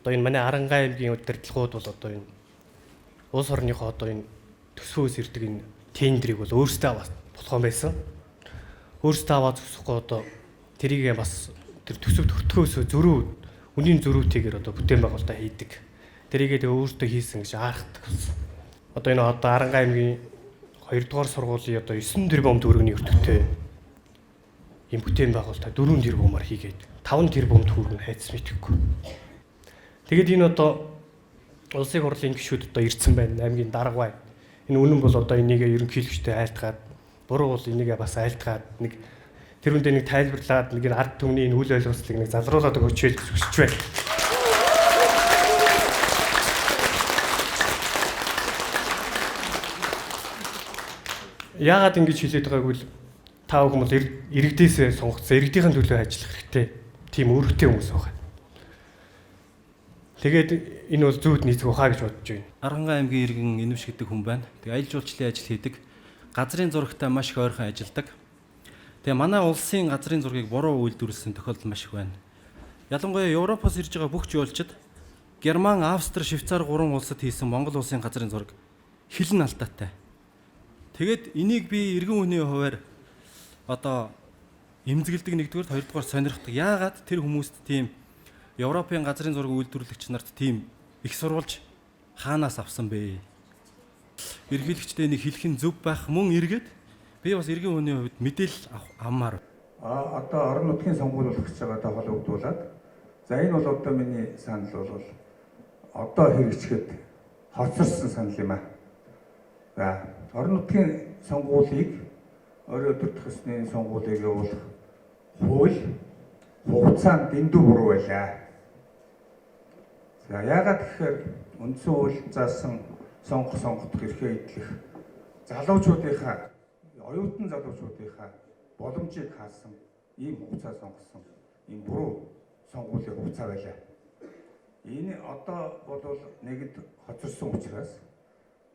Одоо энэ манай Арангаа аймгийн удирдлагууд бол одоо энэ улс орныхоо одоо энэ төсвөөс ирдэг энэ тендерийг бол өөрсдөө аваад болох юм байсан. Өөрсдөө аваад зогсохгүй одоо тэрийгээ бас тэр төсөв төртгөөс үнийн зөрүүтэйгээр одоо бүтээн байгуулалтаа хийдэг. Тэрийгээ тэгээ өөртөө хийсэн гэж аарахдаг болсон. Одоо энэ Арангаа аймгийн 2 дугаар сургуулийн одоо 9 тэрбум төгрөгийн өртөгтэй ийм бүтээн байгуулалтаа 4 тэрбумаар хийгээд 5 тэрбум төгрөг нь хайц мэдэхгүй. Тэгээд энэ одоо улсын хурлын гишүүд одоо ирсэн байна. Аймгийн дарга байна. Энэ үнэн бол одоо энийгээ ерөнхийлөгчтэй айлтгаад, буруу бол энийгээ бас айлтгаад нэг тэр үндэ нэг тайлбарлаад нэг ард түмний энэ үйл ойлголцыг нэг залруулад өгөөч гэж хүсэж байна. Яагаад ингэж хэлээд байгааг бол та бүхэн бол иргэдээсээ сонгогдсон, иргэдийн төлөө ажиллах хэрэгтэй. Тийм өргөтэй хүмүүс байна. Тэгээд энэ бол зөвд нийцэх ухаа гэж бодож байна. Арангаа аймгийн иргэн Инвш гэдэг хүн байна. Тэгээ аялал жуулчлалын ажил хийдэг. Газрын зурагтай маш их ойрхон ажилладаг. Тэгээ манай улсын газрын зургийг буруу үйлдвэрлэсэн тохиолдол маш их байна. Ялангуяа Европоос ирж байгаа бүх жуулчид Герман, Австри, Швейцар 3 улсад хийсэн Монгол улсын газрын зураг хилэн алдаатай. Тэгээд энийг би иргэн хүний хуваар одоо эмзэгэлдэг нэгдүгээр, хоёрдугаар сонирхдаг. Яагаад тэр хүмүүст тийм Европын газрын зураг үйлдвэрлэгч нарт тийм их сурвалж хаанаас авсан бэ? Ерөнхийлөгчдөө нэг хэлхэн зөв байх мөн эргээд би бас иргэн хүний хувьд мэдээлэл авмаар. Одоо орон нутгийн сонгуул болох гэж байгаадаа холбогдуулаад за энэ бол одоо миний санал бол одоо хэрэгжихэд хоцорсон санал юм аа. За орон нутгийн сонгуулийг оройд төсний сонгуулийг явуулах хууль хугацаанд дэндүү буруу байлаа. За яагаад гэхээр үндсэн хууль заасан сонгох эрхээ идэх залуучуудынхаа оюутан залуучуудынхаа боломжийг хаасан ийм хугацаа сонгосон ийм буруу сонгуулийн хугацаа байлаа. Энэ одоо бол нэгд хоцорсон учраас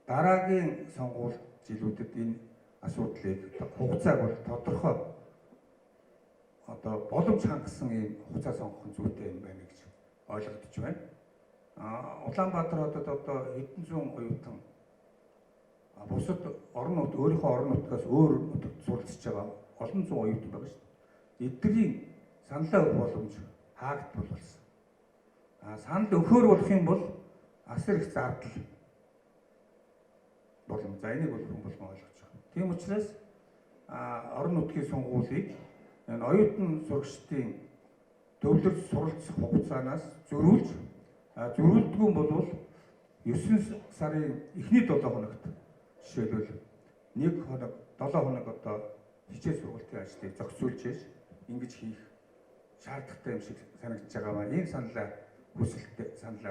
дараагийн сонгуул жилүүдэд энэ асуудлыг хугацааг бол тодорхой одоо боломж хангасан ийм хугацаа сонгох нь зүйтэй юм байна гэж ойлгогдож байна. Улаанбаатар хотод одоо хэдэн зуун оюутан бусад өөрийнхөө орон нутгаас өөр нутагт суралцж байгаа олон зуун оюутан байгаа шүү дээ. Эдгэрийн саналаа өгөх боломж хаагдтал болсон. Санал өгөхөр болох юм бол асар их зардал болон за энийг бол хүн болгон ойлгож байгаа. Тийм учраас орон нутгийн сонгуулийг энэ оюутан сурагчдын төвлөрч суралцах хугацаанаас зөрүүлдэггүй бол 9 сарын эхний 7 хоногт жишээлбэл 1 хоног 7 хоног одоо хичээл сургалтын ажлыг зохицуулж ингэж хийх шаардлагатай юм шиг санагдаж байгаа маа. Ийм саналаа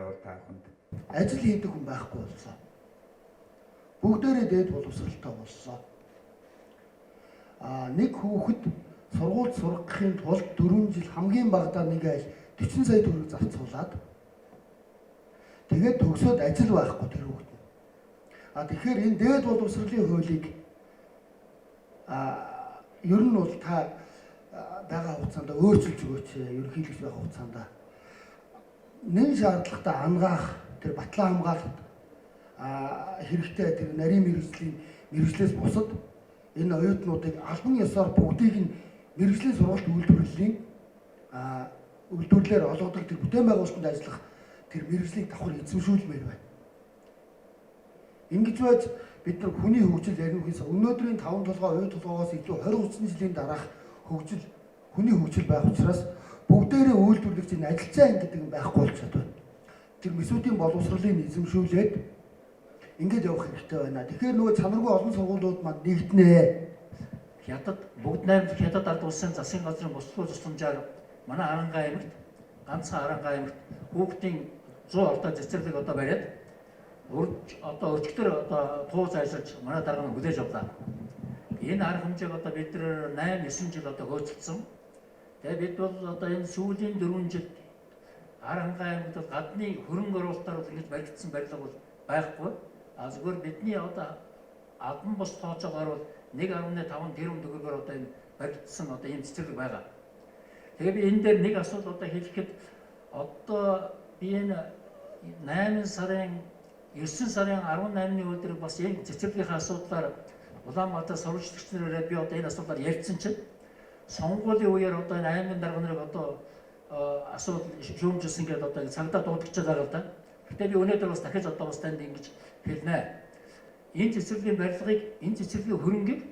бол та бүхэнд ажил хийдэг хүн байхгүй болсон. Бүгдээрээ дээд боловсралтай болсон. Нэг хүүхэд сургууль сургахын тулд 4 жил хамгийн багадаа нэг айл 40 сая төгрөг зарцуулаад тэгээд төгсөөд ажил байхгүй тэр хүүхэд. Тэгэхээр энэ дээд боловсролын хуулийг ер нь бол та байгаа хугацаанд өөрчилж өгөөч. Ерөнхийлөгч байх хугацаанд нэн шаардлагатай ангаах тэр батлан хамгаалалт хэрэгтэй тэр нарийн мэргэжлээс бусад энэ оюутнуудыг албан ёсоор бүгдийг нь мэргэжлийн сургалт үйлдвэрлэлээр олгодог тэр бүтээн байгуулалтанд ажиллах тэр мэргэжлийг давхар эзэмшүүлмээр байна. Ингэж байж бид нар хүний хөгжил ярих гэсэн өнөөдрийн 5 толгой оюун толгоогоос илүү 20 30 жилийн дараах хүний хөгжил байх учраас бүгдээрээ үйлдвэрлэгч энэ ажилчаа гэдэг юм байхгүй болчиход байна. Тэр мэсүүдийн боловсролыг эзэмшүүлээд ингэж явах хэрэгтэй байна. Тэгэхээр нөгөө чанаргүй олон сургуулиуд манд нэгднэ. Хятад бүгд найрамдах Хятад ард улсын засгийн газрын бусдын тусламжаар манай Арангаа аймагт ганцхан Арангаа аймагт хүүхдийн 100 ортой цэцэрлэг одоо бариад өчигдөр тууз ажиллаж манай дарга нь хүлээж авлаа. Энэ арга хэмжээг одоо бид нар 8-9 жил одоо хөөцөлдсөн. Тэгээ бид бол одоо энэ сүүлийн 4 жил Арангаа аймагт гадны хөрөнгө оруулалтаар ингэж баригдсан барилга бол байхгүй. Зүгээр бидний одоо албан бус тооцоогоор бол 1.5 тэрбум төгрөгөөр одоо энэ баригдсан одоо ийм цэцэрлэг байгаа. Тэгээ би энэ дээр нэг асуудал одоо хэлэхэд одоо би энэ 8 сарын 9 сарын 18-ны өдөр бас яг цэцэрлэгийн асуудлаар Улаанбаатар сурвалжлагч нараараа би одоо энэ асуудлаар ярьсан чинь сонгуулийн үеэр одоо энэ аймгийн дарга нарыг одоо асуудал шүүмжилсэн гэдэг одоо цагдаа дуудагчаад байгаа л да. Гэтэ би өнөөдөр бас дахиж одоо бас танд ингэж хэлнэ. Энэ цэцэрлэгийн барилгыг, энэ цэцэрлэгийн хөрөнгийг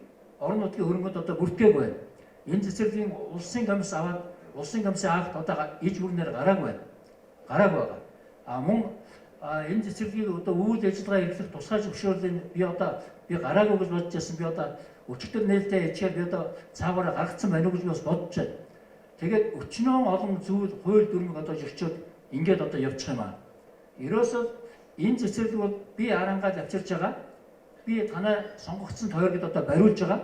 орон нутгийн хөрөнгөд одоо бүртгээгүй байна. Энэ цэцэрлэгийн улсын комиссын акт одоо иж бүрнээр гараагүй байна. Гараагүй байгаа. Мөн энэ цэцэрлэгийг одоо үйл ажиллагаа эрхлэх тусгай зөвшөөрлийг би гараагүй гэж бодож байсан. Би одоо өчигдөр нээлттэй ичээр би одоо цаагаараа гаргацсан байна уу гэж бас бодож байна. Тэгээд өчнөө олон зүйл хууль дүрмийг одоо зөрчөөд ингээд одоо явчих юм аа. Ерөөсөө энэ цэцэрлэг бол би арангаад авчирч байгаа. Би танай сонгогдсон тойрогд одоо бариулж байгаа.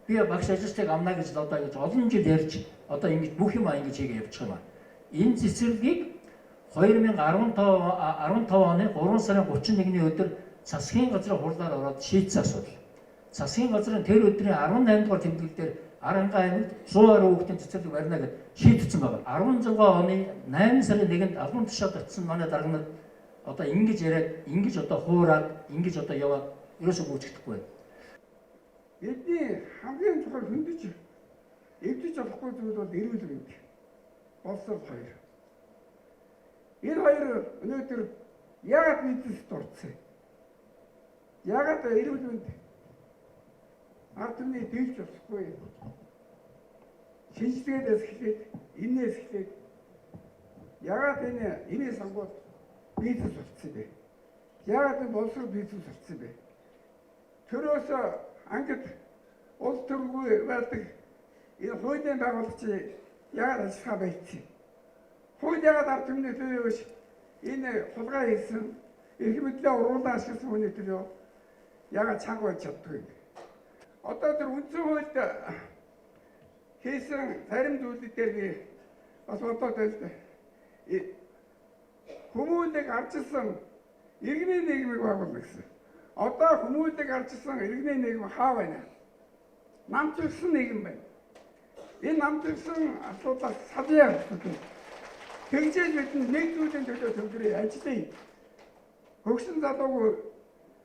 Би багш ажилтныг амнаа гэж одоо ингэж олон жил ярьж одоо ингэж бүх юм ингэж хийгээ явчих юм аа. Энэ цэцэрлэгийг 2015 оны 3 сарын 31-ний өдөр засгийн газрын хурлаар ороод шийдсэн асуудал. Засгийн газрын тэр өдрийн 18 дугаар тэмдэглэлээр Аранга аймагт 100 гаруй хүүхдийн цэцэрлэг барина гэж шийдсэн байна. 16 оны 8 сарын 1-нд албан тушаалд очсон манай дарга нар одоо ингэж яриад, ингэж одоо хуураад, ингэж одоо яваад ерөөсөө гүйцэтгэхгүй байна. Бидний хамгийн чухал хөндөж эвдэж болохгүй зүйл бол эрүүл мэнд. Боловсрол хоёр. Энэ хоёр өнөөдөр яагаад бизнест орцсон? Яагаад эрүүл мэнд ард түмний дийлж болохгүй? Шинжилгээнээс эхлээд, энээс эхлээд яагаад энэ эмээ сонгоод бизнес болцсон бэ? Яагаад энэ боловсрол бизнес болцсон бэ? Төрөөс ангид улс төргүй байдаг энэ хуулийн байгуулагчид яагаад ажиллагаа байцсан? Хууль яагаад ард түмний төлөө биш энэ хулгай хийсэн, эрх мэдлээ уруулан ашигласан хүний төлөө яагаад чанга байж чаддгүй? Одоо тэр үндсэн хуульд хийсэн зарим зүйлүүд дээр би бас бодоод байна. Хүмүүнийг арчилсан иргэний нийгмийг байгуулна гэсэн. Одоо хүмүүнийг арчилсан иргэний нийгэм хаа байна? Намчилсан нийгэм байна. Энэ намчилсан асуудлаас салъя гэсэн. Тэгжээж бидний нэг зүйлийн төлөө төвлөрөө ажиллая. Хөгшин залуугүй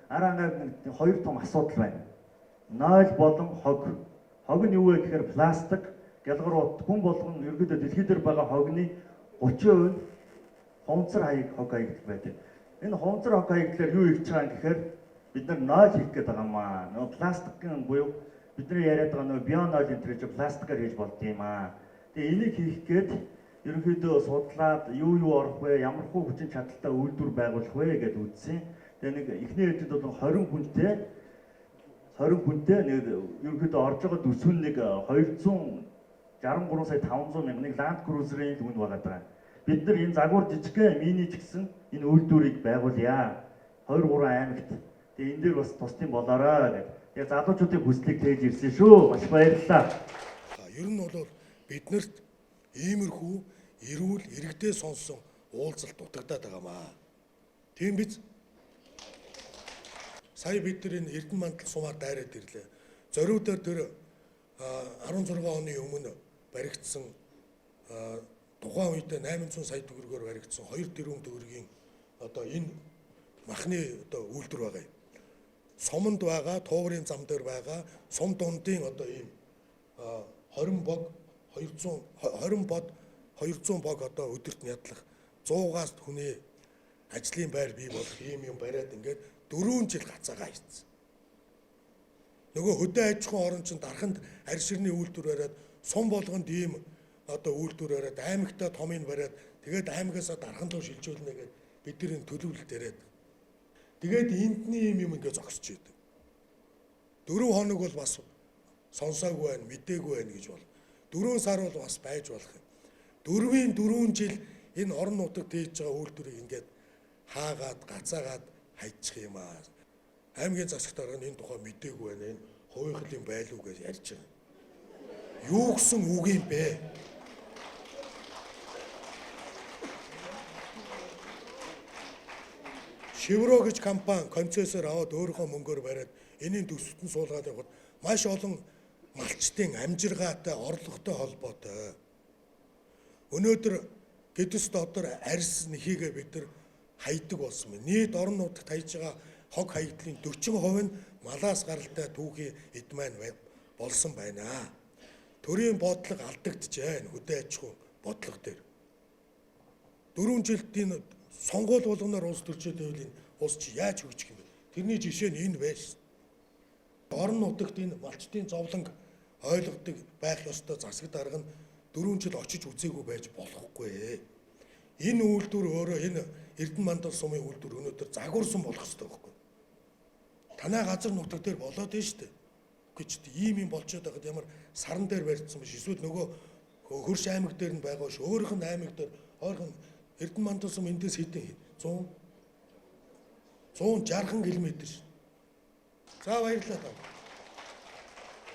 Арангаад нэг хоёр том асуудал байна. Нойл болон хог. Хог нь юу вэ гэхээр пластик, гялгар ут, хүн болгон ерөөдөө дэлхийд дээр байгаа хогны 30% хунцар хаяг хог хаягдл байдаг. Энэ хунцар хог хаягдлаар юу хийж байгаа юм гэхээр бид нар нойл хийх гээд байгаа юм аа. Нөгөө пластикын буюу бидний яриад байгаа нөгөө бионойл энэ гэж пластикаар хийж болд юм аа. Тэгээ энийг хийх гээд ерөнхийдөө судлаад юу орох вэ, ямар хүчин чадалтай үйлдвэр байгуулах вэ гэж үзсэн. Тэгээ нэг эхний ээлжид бол 20 хүнтэй нэг ерөнхийдөө орж байгаа төсвөн нэг 263 сая 500 мянган Land Cruiser-ийн түвэнд байгаа даа. Бид нар энэ загвар жижигхэн мини ч гэсэн энэ үйлдвэрийг байгуулъя. 2-3 аймагт. Тэгээ энэ дээр бас тусдын болоорой гэдэг. Тэгээ залуучуудын хүслийг тээж ирсэн шүү. Маш баярлалаа. Ер нь бол биднэрт иймэрхүү эрүүл иргэдээ сонсон уулзалт дутагдаад байгаамаа. Тийм биз? Сая бид нар энэ Эрдэнэ мандал сумаар дайраад ирлээ. Зориудаар тэр 16 оны өмнө баригдсан тухайн үед 800 сая төгрөгөөр баригдсан 2 тэрбум төгрөгийн одоо энэ махны одоо үйлдвэр байгаа юм. Суманд байгаа, туугрын зам дээр байгаа, сум дундын одоо ийм 20 бог 200 бог одоо өдөрт нядлах 100-аас хүний ажлын байр бий болох ийм юм бариад ингээд 4 жил гацаагаа хийсэн. Нөгөө хөдөө аж ахуйн орон чинь дарханд арь ширний үйлдвэр бариад сум болгонд ийм одоо үйлдвэр бариад аймагтаа томыг бариад тэгээд аймагаас дархан руу шилжүүлнэ гэдэг бидний төлөвлөлт яриад. Тэгээд эндний юм ингээд зогсож идэв. 4 хоног бол бас сонсоогүй байна, мэдээгүй байна гэж бол. 4 сар бол бас байж болох юм. 4 жил энэ орон нутагт хийж байгаа үйлдвэрийг ингээд хаагаад, гацаагаад хайчих юм аа. Аймгийн засагт дараа энэ тухай мэдээгүй байна. Энэ хувийнхлын байлуу гэж ярьж байгаа. Юу гэсэн үг юм бэ? Шевро гэж компани концессор аваад өөрийнхөө мөнгөөр бариад энийн төсөлтөнд суулгаад явахад маш олон малчтын амжиргаатай, орлоготой холбоотой. Өнөөдөр Гэтэл дотор арьс нэхийгээ бид нар хайдаг болсон байна. Нийт орон нутагт хайж байгаа хог хаягдлын 40% нь малаас гаралтай түүхийн эд маань болсон байна. Төрийн бодлого алдагдчихээн хөдөө аж ахуй бодлого дээр. 4 жилд энэ сонгуул болгоноор улс төрчөөд байвал энэ улс чи яаж хөгжих юм бэ? Тэрний жишээ нь энэ байж. Орон нутагт энэ малчтын зовлон ойлгодог байх ёстой засаг дарга нь 4 жил очиж үзээгүй байж болохгүй. Энэ үйлдвэр өөрөө энэ Эрдэнэ мандал сумын үйлдвэр өнөөдөр загварсан болох ёстой байхгүй. Танай газар нутаг дээр болоод байна шүү дээ. Гэж ийм юм болчиход байхад ямар саран дээр барьдсан биш. Эсвэл нөгөө хөрш аймаг дээр нь байгаа ш. Өөрийнх нь аймаг дээр ойрхон Эрдэнэ мандал сум эндээс хэдэн 160 км ш. За баярлалаа.